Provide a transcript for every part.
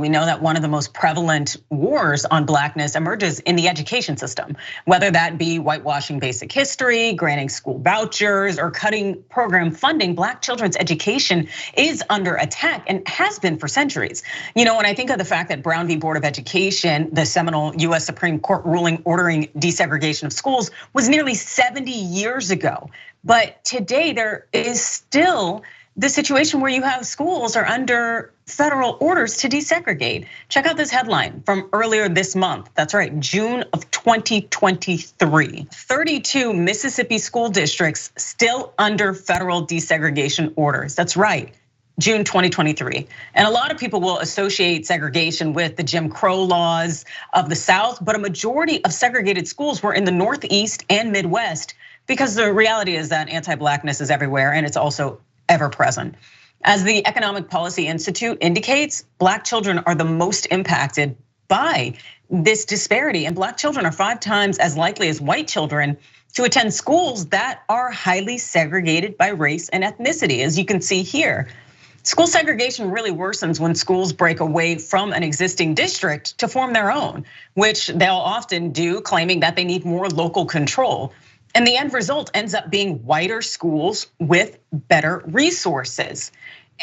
We know that one of the most prevalent wars on Blackness emerges in the education system, whether that be whitewashing basic history, granting school vouchers, or cutting program funding. Black children's education is under attack and has been for centuries. When I think of the fact that Brown v. Board of Education, the seminal US Supreme Court ruling ordering desegregation of schools, was nearly 70 years ago. But today there is still the situation where you have schools are under federal orders to desegregate. Check out this headline from earlier this month. That's right, June of 2023. 32 Mississippi school districts still under federal desegregation orders. That's right, June 2023. And a lot of people will associate segregation with the Jim Crow laws of the South, but a majority of segregated schools were in the Northeast and Midwest, because the reality is that anti-Blackness is everywhere and it's also ever present. As the Economic Policy Institute indicates, Black children are the most impacted by this disparity, and Black children are 5 times as likely as white children to attend schools that are highly segregated by race and ethnicity, as you can see here. School segregation really worsens when schools break away from an existing district to form their own, which they'll often do, claiming that they need more local control. And the end result ends up being whiter schools with better resources.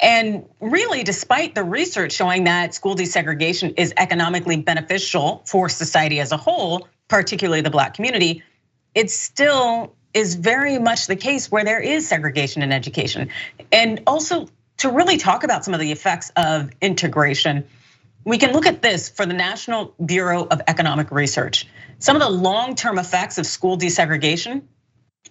And really, despite the research showing that school desegregation is economically beneficial for society as a whole, particularly the Black community, it still is very much the case where there is segregation in education. And also, to really talk about some of the effects of integration, we can look at this for the National Bureau of Economic Research. Some of the long-term effects of school desegregation: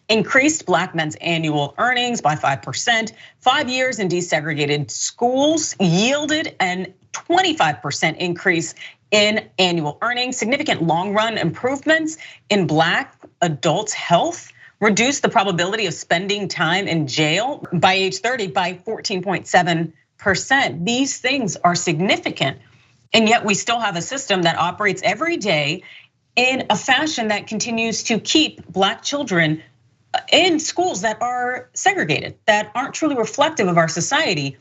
increased Black men's annual earnings by 5%. 5 years in desegregated schools yielded an 25% increase in annual earnings. Significant long-run improvements in Black adults' health. Reduced the probability of spending time in jail by age 30 by 14.7%. These things are significant. And yet we still have a system that operates every day in a fashion that continues to keep Black children in schools that are segregated, that aren't truly reflective of our society,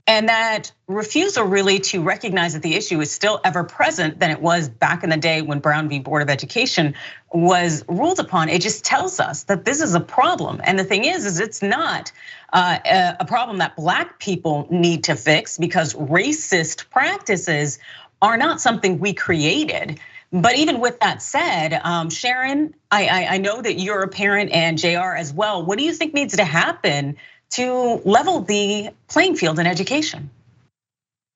and that refusal really to recognize that the issue is still ever present than it was back in the day when Brown v. Board of Education was ruled upon. It just tells us that this is a problem. And the thing is it's not a problem that Black people need to fix, because racist practices are not something we created. But even with that said, Sharon, I know that you're a parent, and Jayar as well. What do you think needs to happen to level the playing field in education?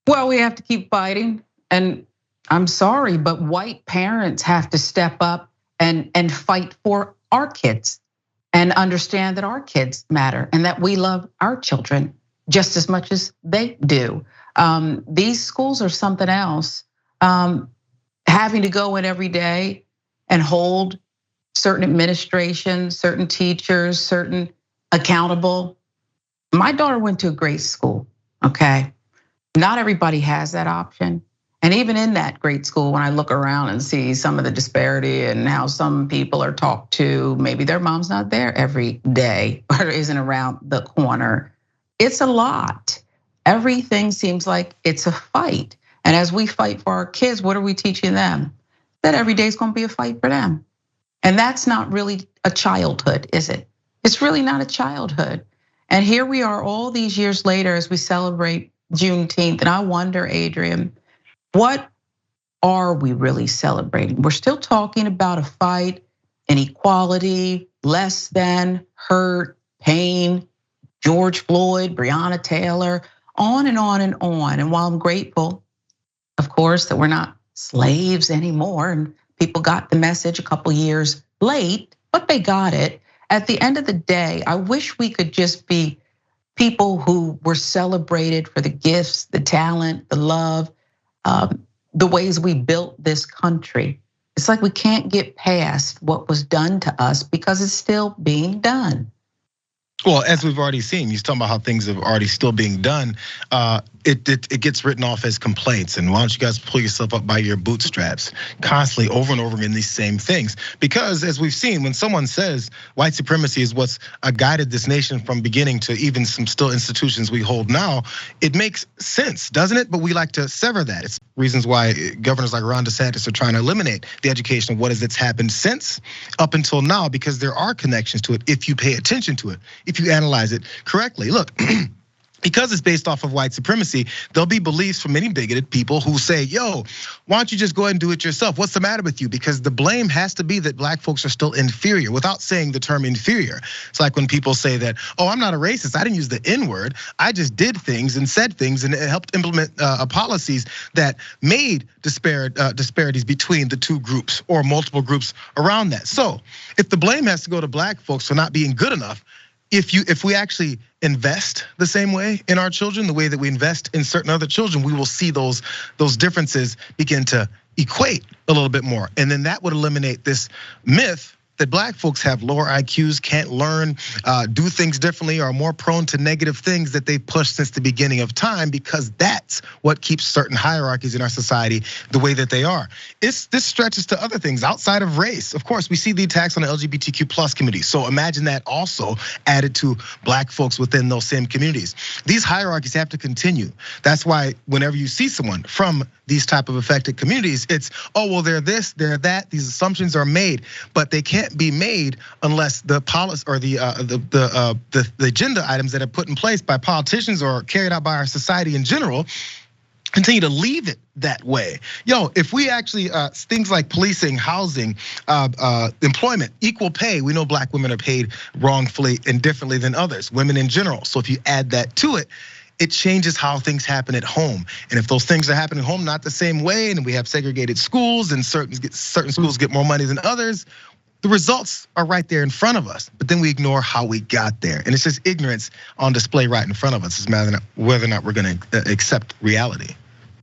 Well, we have to keep fighting. And I'm sorry, but white parents have to step up and fight for our kids and understand that our kids matter and that we love our children just as much as they do. These schools are something else. Having to go in every day and hold certain administrations, certain teachers, certain accountable. My daughter went to a great school, okay? Not everybody has that option. And even in that great school, when I look around and see some of the disparity and how some people are talked to, maybe their mom's not there every day or isn't around the corner. It's a lot. Everything seems like it's a fight. And as we fight for our kids, what are we teaching them? That every day is gonna be a fight for them. And that's not really a childhood, is it? It's really not a childhood. And here we are all these years later as we celebrate Juneteenth. And I wonder, Adrienne, what are we really celebrating? We're still talking about a fight, inequality, less than, hurt, pain, George Floyd, Breonna Taylor, on and on and on. And while I'm grateful, of course, that we're not slaves anymore, and people got the message a couple years late, but they got it. At the end of the day, I wish we could just be people who were celebrated for the gifts, the talent, the love, the ways we built this country. It's like we can't get past what was done to us because it's still being done. Well, as we've already seen, he's talking about how things are already still being done. It gets written off as complaints, and why don't you guys pull yourself up by your bootstraps? Constantly, over and over again, these same things. Because as we've seen, when someone says white supremacy is what's guided this nation from beginning to even some still institutions we hold now, it makes sense, doesn't it? But we like to sever that. It's reasons why governors like Ron DeSantis are trying to eliminate the education of what is it's happened since up until now, because there are connections to it if you pay attention to it, if you analyze it correctly. Look. Because it's based off of white supremacy, there'll be beliefs from many bigoted people who say, yo, why don't you just go ahead and do it yourself? What's the matter with you? Because the blame has to be that black folks are still inferior without saying the term inferior. It's like when people say that, oh, I'm not a racist. I didn't use the N-word. I just did things and said things and it helped implement policies that made disparities between the two groups or multiple groups around that. So if the blame has to go to black folks for not being good enough, if we actually invest the same way in our children, the way that we invest in certain other children, we will see those differences begin to equate a little bit more. And then that would eliminate this myth that black folks have lower IQs, can't learn, do things differently, are more prone to negative things that they've pushed since the beginning of time, because that's what keeps certain hierarchies in our society the way that they are. This stretches to other things outside of race. Of course, we see the attacks on the LGBTQ plus community. So imagine that also added to black folks within those same communities. These hierarchies have to continue. That's why whenever you see someone from these type of affected communities, it's, oh, well, they're this, they're that. These assumptions are made, but they can't be made unless the policy or the agenda items that are put in place by politicians or carried out by our society in general continue to leave it that way. Yo, if we actually, things like policing, housing, employment, equal pay, we know black women are paid wrongfully and differently than others, women in general. So if you add that to it, it changes how things happen at home. And if those things are happening at home not the same way, and we have segregated schools and certain schools get more money than others, the results are right there in front of us, but then we ignore how we got there. And it's just ignorance on display right in front of us. It's a matter of whether or not we're gonna accept reality.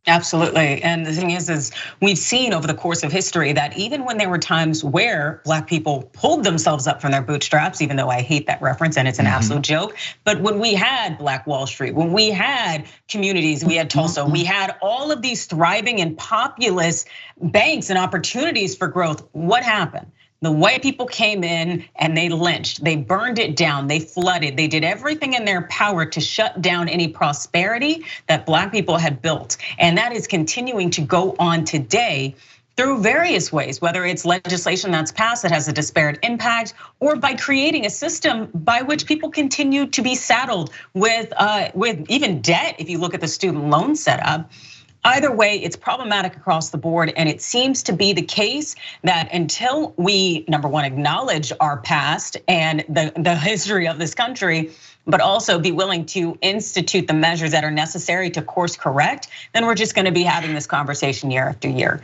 Absolutely, and the thing is we've seen over the course of history that even when there were times where black people pulled themselves up from their bootstraps, even though I hate that reference and it's an absolute joke, but when we had Black Wall Street, when we had communities, we had Tulsa, we had all of these thriving and populous banks and opportunities for growth, what happened? The white people came in and they lynched, they burned it down, they flooded, they did everything in their power to shut down any prosperity that black people had built. And that is continuing to go on today through various ways, whether it's legislation that's passed that has a disparate impact, or by creating a system by which people continue to be saddled with even debt. If you look at the student loan setup, either way, it's problematic across the board, and it seems to be the case that until we, number one, acknowledge our past and the history of this country, but also be willing to institute the measures that are necessary to course correct, then we're just gonna be having this conversation year after year.